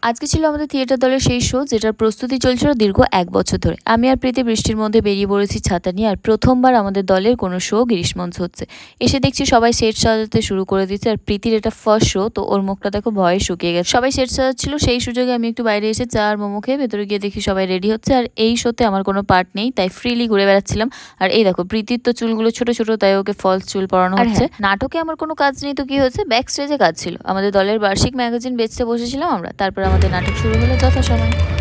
আজকে ছিল আমাদের থিয়েটার দলের সেই শো, যেটার প্রস্তুতি চলছিল দীর্ঘ ১ বছর ধরে। আমি আর প্রীতি বৃষ্টির মধ্যে বেরিয়ে পড়েছি ছাতা নিয়ে, আর প্রথমবার আমাদের দলের কোনো শো গিরিশমঞ্চ হচ্ছে। এসে দেখছি সবাই সেট সাজাতে শুরু করে দিচ্ছে, আর প্রীতির এটা ফার্স্ট শো, তো ওর মুখটা দেখো ভয়ে শুকিয়ে গেছে। সবাই সেট সাজাচ্ছিল, সেই সুযোগে আমি একটু বাইরে এসে চা আর মোমো খেয়ে ভেতরে গিয়ে দেখি সবাই রেডি হচ্ছে। আর এই শোতে আমার কোনো পার্ট নেই, তাই ফ্রিলি ঘুরে বেড়াচ্ছিলাম। আর এই দেখো প্রীতির তো চুলগুলো ছোট ছোট, তাই ওকে ফলস চুল পরানো হচ্ছে। নাটকে আমার কোনো কাজ নেই তো কি হয়েছে, ব্যাক স্টেজে কাজ ছিল। আমাদের দলের বার্ষিক ম্যাগাজিন বেচতে বসেছিলাম আমরা, তারপর আমাদের নাটক শুরু হলো যথাসময়ে।